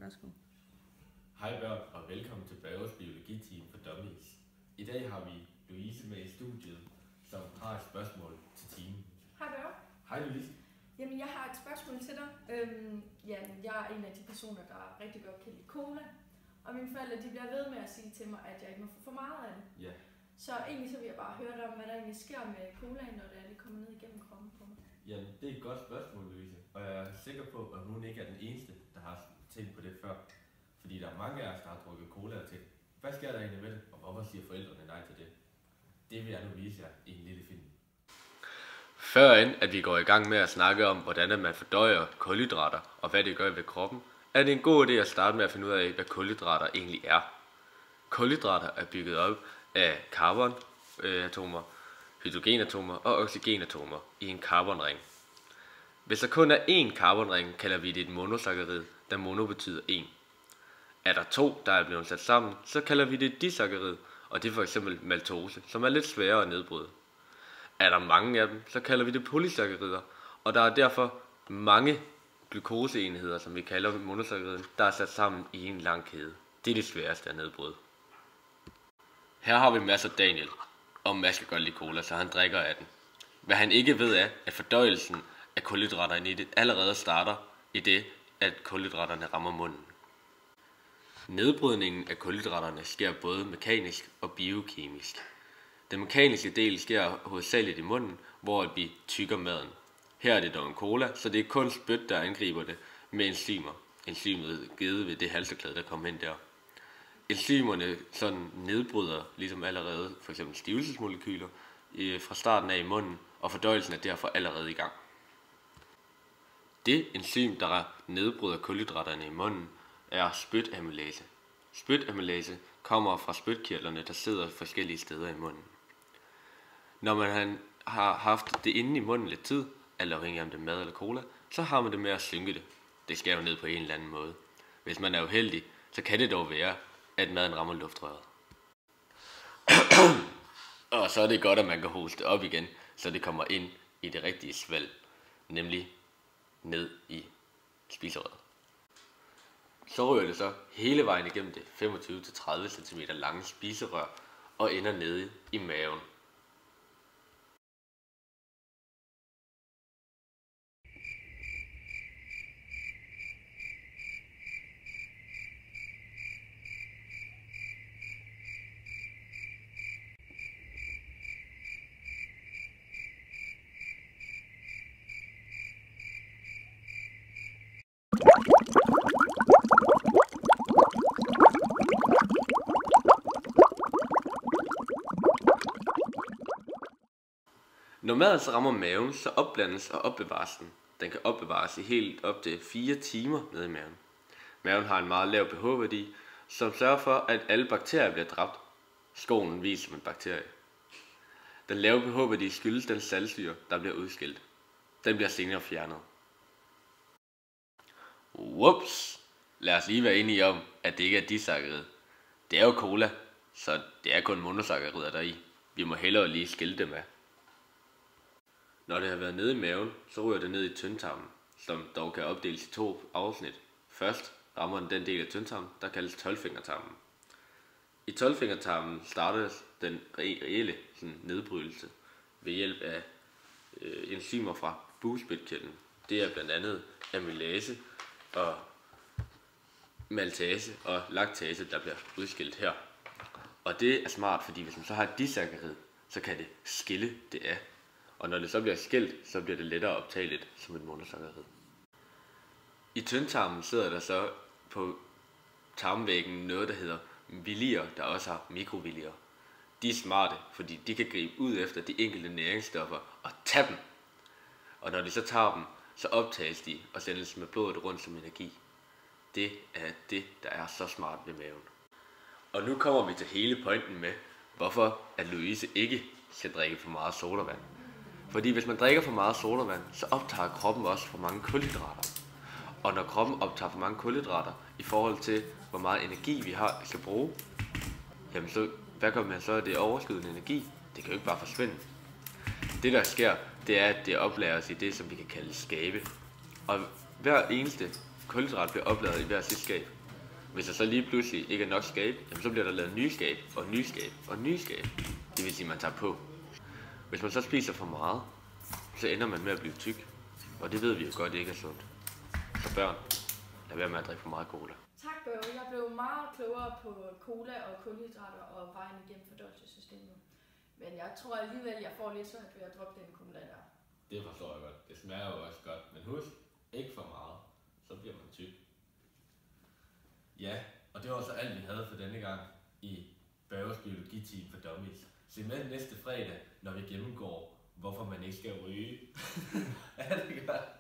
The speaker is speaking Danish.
Værsgo. Hej børn, og velkommen til Børges biologiteam for Dummies. I dag har vi Louise med i studiet, som har et spørgsmål til teamen. Hej Børge. Hej Louise. Jamen, jeg har et spørgsmål til dig. Jeg er en af de personer, der rigtig godt kan lide cola. Og mine forældre, de bliver ved med at sige til mig, at jeg ikke må få for meget af det. Ja. Så egentlig så vil jeg bare høre dig om, hvad der egentlig sker med colaen, når det kommer ned igennem kroppen på mig. Jamen, det er et godt spørgsmål, Louise. Og jeg er sikker på, at hun ikke er den eneste, der har tænkt på det før. Fordi der er mange af os, der har drukket cola til. Hvad sker der egentlig med det, og hvorfor siger forældrene nej til det? Det vil jeg nu vise jer i en lille film. Førend at vi går i gang med at snakke om, hvordan man fordøjer kulhydrater og hvad det gør ved kroppen, er det en god idé at starte med at finde ud af, hvad kulhydrater egentlig er. Kulhydrater er bygget op af carbonatomer, hydrogenatomer og oxygenatomer i en carbonring. Hvis der kun er én carbonring, kalder vi det et monosaccharid, da mono betyder én. Er der to, der er blevet sat sammen, så kalder vi det et disaccharid, og det er for eksempel maltose, som er lidt sværere at nedbryde. Er der mange af dem, så kalder vi det polysaccarider, og der er derfor mange glukoseenheder, som vi kalder monosacchariden, der er sat sammen i en lang kæde. Det er det sværeste at nedbryde. Her har vi Mads og Daniel, og Mads kan godt lide cola, så han drikker af den. Hvad han ikke ved er, at fordøjelsen af kulhydraterne i det allerede starter i det, at kulhydraterne rammer munden. Nedbrydningen af kulhydraterne sker både mekanisk og biokemisk. Den mekaniske del sker hovedsageligt i munden, hvor vi tykker maden. Her er det dog en cola, så det er kun spyt, der angriber det med enzymer. Enzymet givet ved det halseklæde, der kommer ind der. Enzymerne sådan nedbryder ligesom allerede for eksempel stivelsesmolekyler fra starten af i munden, og fordøjelsen er derfor allerede i gang. Det enzym, der nedbryder kulhydraterne i munden, er spytamylase. Spytamylase kommer fra spytkirtlerne, der sidder forskellige steder i munden. Når man har haft det inde i munden lidt tid, alt afhængig af om det er mad eller cola, så har man det med at synke det. Det skal jo ned på en eller anden måde. Hvis man er uheldig, så kan det dog være, at maden rammer luftrøret. Og så er det godt, at man kan hoste op igen, så det kommer ind i det rigtige svalg, nemlig ned i spiserøret. Så ryger det så hele vejen igennem det 25-30 cm lange spiserør og ender nede i maven. Når maden så rammer maven, så opblandes og opbevares den. Den kan opbevares i helt op til 4 timer nede i maven. Maven har en meget lav pH-værdi, som sørger for, at alle bakterier bliver dræbt. Skålen viser som en bakterie. Den lave pH-værdi skyldes den saltsyre, der bliver udskilt. Den bliver senere fjernet. Whoops! Lad os lige være enige om, at det ikke er disaccharid. Det er jo cola, så det er kun monosaccarider deri. Vi må hellere lige skille dem af. Når det har været nede i maven, så ryger det ned i tyndtarmen, som dog kan opdeles i 2 afsnit. Først rammer den del af tyndtarmen, der kaldes 12-fingertarmen. I 12-fingertarmen startes den reelle nedbrydelse ved hjælp af enzymer fra bugspytkirtlen. Det er blandt andet amylase og maltase og laktase, der bliver udskilt her. Og det er smart, fordi hvis man så har et disaccharid, så kan det skille det af. Og når det så bliver skilt, så bliver det lettere optageligt som et monosaccharid. I tyndtarmen sidder der så på tarmvæggen noget, der hedder villier, der også har mikrovillier. De er smarte, fordi de kan gribe ud efter de enkelte næringsstoffer og tage dem. Og når de så tager dem, så optages de og sendes med blodet rundt som energi. Det er det, der er så smart ved maven. Og nu kommer vi til hele pointen med, hvorfor at Louise ikke skal drikke for meget sodavand. Fordi hvis man drikker for meget sodavand, så optager kroppen også for mange kulhydrater. Og når kroppen optager for mange kulhydrater i forhold til, hvor meget energi vi skal bruge, jamen så, hvad gør man så af det overskydende energi? Det kan jo ikke bare forsvinde. Det der sker, det er, at det oplagres i det, som vi kan kalde skabe. Og hver eneste kulhydrat bliver opladet i hver sit skab. Hvis der så lige pludselig ikke er nok skab, jamen så bliver der lavet nye skab, og nye skab, og nye skab. Det vil sige, at man tager på. Hvis man så spiser for meget, så ender man med at blive tyk. Og det ved vi jo godt ikke er sundt. Så børn, lad være med at drikke for meget cola. Tak, Børge. Jeg blev meget klogere på cola og kulhydrater og vejen igennem fordøjelsessystemet. Men jeg tror alligevel, jeg får lidt svært ved at droppe den cola der. Det forstår jeg godt. Det smager jo også godt. Men husk, ikke for meget. Så bliver man tyk. Ja, og det var så alt, vi havde for denne gang i Børges biologiteam for dummies. Se med næste fredag, når vi gennemgår, hvorfor man ikke skal ryge. Er det godt?